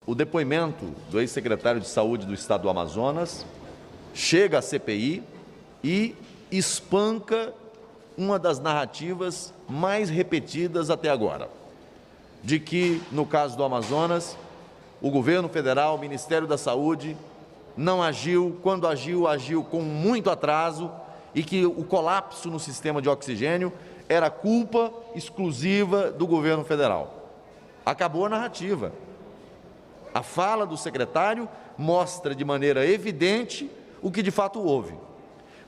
o depoimento do ex-secretário de Saúde do Estado do Amazonas chega à CPI e espanca uma das narrativas mais repetidas até agora, de que, no caso do Amazonas, o governo federal, o Ministério da Saúde, não agiu, quando agiu, agiu com muito atraso e que o colapso no sistema de oxigênio era culpa exclusiva do governo federal. Acabou a narrativa. A fala do secretário mostra de maneira evidente o que de fato houve.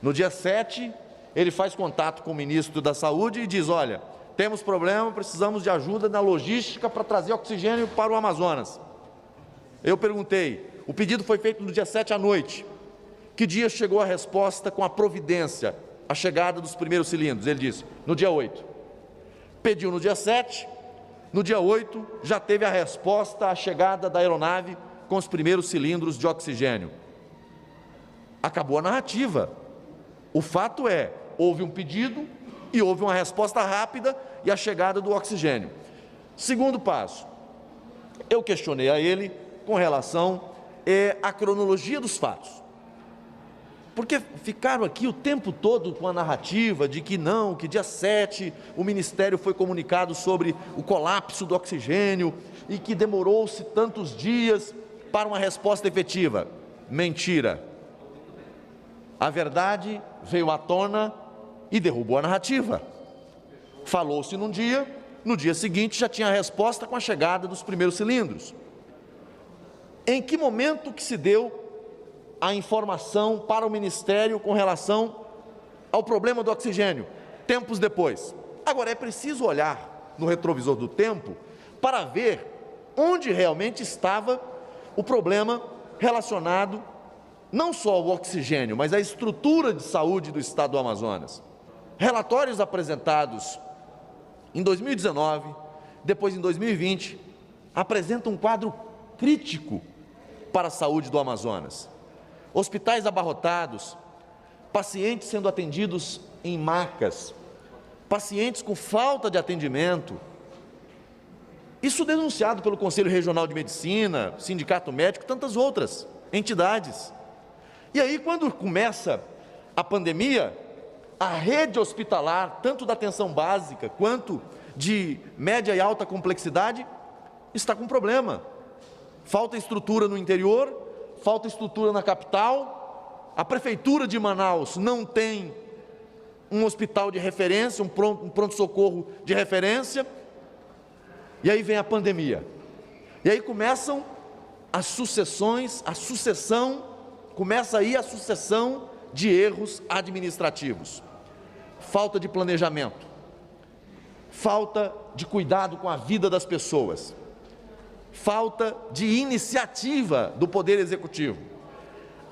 No dia 7, ele faz contato com o ministro da Saúde e diz: olha, temos problema, precisamos de ajuda na logística para trazer oxigênio para o Amazonas. Eu perguntei, o pedido foi feito no dia 7 à noite. Que dia chegou a resposta com a providência, a chegada dos primeiros cilindros? Ele disse, no dia 8. Pediu no dia 7, no dia 8 já teve a resposta, a chegada da aeronave com os primeiros cilindros de oxigênio. Acabou a narrativa. O fato é, houve um pedido e houve uma resposta rápida e a chegada do oxigênio. Segundo passo, eu questionei a ele com relação à cronologia dos fatos. Porque ficaram aqui o tempo todo com a narrativa de que não, que dia 7 o Ministério foi comunicado sobre o colapso do oxigênio e que demorou-se tantos dias para uma resposta efetiva. Mentira. A verdade veio à tona e derrubou a narrativa. Falou-se num dia, no dia seguinte já tinha a resposta com a chegada dos primeiros cilindros. Em que momento que se deu a informação para o Ministério com relação ao problema do oxigênio? Tempos depois. Agora, é preciso olhar no retrovisor do tempo para ver onde realmente estava o problema relacionado não só ao oxigênio, mas à estrutura de saúde do Estado do Amazonas. Relatórios apresentados em 2019, depois em 2020, apresentam um quadro crítico para a saúde do Amazonas. Hospitais abarrotados, pacientes sendo atendidos em macas, pacientes com falta de atendimento. Isso denunciado pelo Conselho Regional de Medicina, Sindicato Médico, tantas outras entidades. E aí, quando começa a pandemia, a rede hospitalar, tanto da atenção básica quanto de média e alta complexidade, está com problema. Falta estrutura no interior, falta estrutura na capital, a Prefeitura de Manaus não tem um hospital de referência, um pronto-socorro de referência, e aí vem a pandemia. E aí começam as sucessões, começa aí a sucessão de erros administrativos. Falta de planejamento, falta de cuidado com a vida das pessoas, falta de iniciativa do Poder Executivo.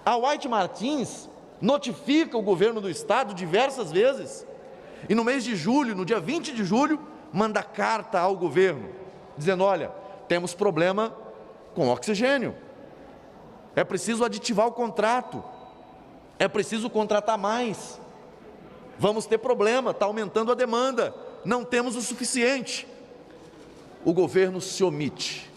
A White Martins notifica o governo do Estado diversas vezes, e no mês de julho, no dia 20 de julho, manda carta ao governo, dizendo, olha, temos problema com oxigênio, é preciso aditivar o contrato, é preciso contratar mais, vamos ter problema, está aumentando a demanda, não temos o suficiente. O governo se omite,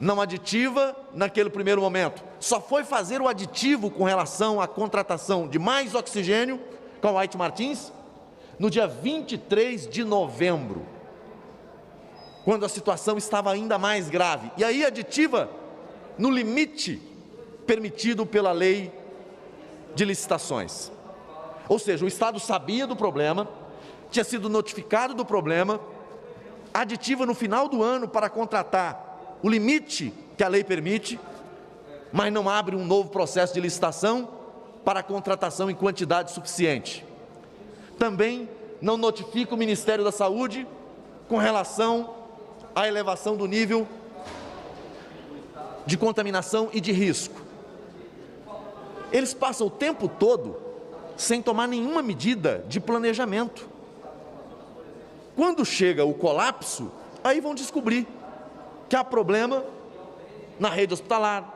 não aditiva naquele primeiro momento, só foi fazer o aditivo com relação à contratação de mais oxigênio com a White Martins no dia 23 de novembro, quando a situação estava ainda mais grave, e aí aditiva no limite permitido pela lei de licitações. Ou seja, o Estado sabia do problema, tinha sido notificado do problema, aditiva no final do ano para contratar o limite que a lei permite, mas não abre um novo processo de licitação para a contratação em quantidade suficiente. Também não notifica o Ministério da Saúde com relação à elevação do nível de contaminação e de risco. Eles passam o tempo todo sem tomar nenhuma medida de planejamento. Quando chega o colapso, aí vão descobrir que há problema na rede hospitalar,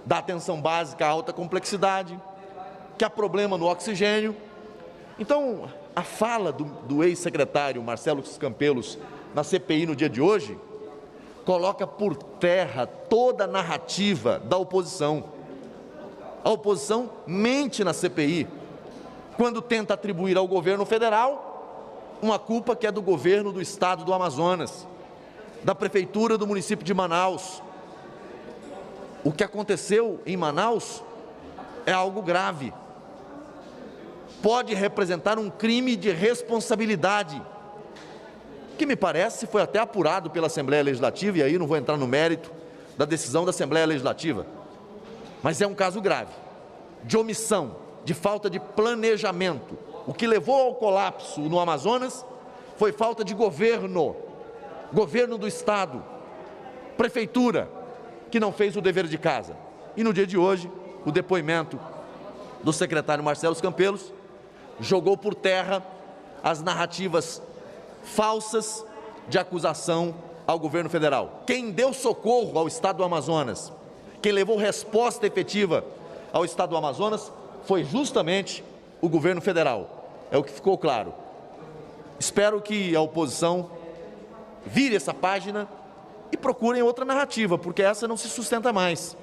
da atenção básica a alta complexidade, que há problema no oxigênio. Então, a fala do ex-secretário Marcelo Campellos na CPI no dia de hoje coloca por terra toda a narrativa da oposição. A oposição mente na CPI quando tenta atribuir ao governo federal uma culpa que é do governo do estado do Amazonas, da prefeitura do município de Manaus. O que aconteceu em Manaus é algo grave. Pode representar um crime de responsabilidade, que me parece foi até apurado pela Assembleia Legislativa, e aí não vou entrar no mérito da decisão da Assembleia Legislativa, mas é um caso grave, de omissão, de falta de planejamento. O que levou ao colapso no Amazonas foi falta de governo do Estado, prefeitura, que não fez o dever de casa. E no dia de hoje, o depoimento do secretário Marcelo Campelos jogou por terra as narrativas falsas de acusação ao governo federal. Quem deu socorro ao estado do Amazonas, quem levou resposta efetiva ao estado do Amazonas foi justamente o governo federal. É o que ficou claro. Espero que a oposição vire essa página e procurem outra narrativa, porque essa não se sustenta mais.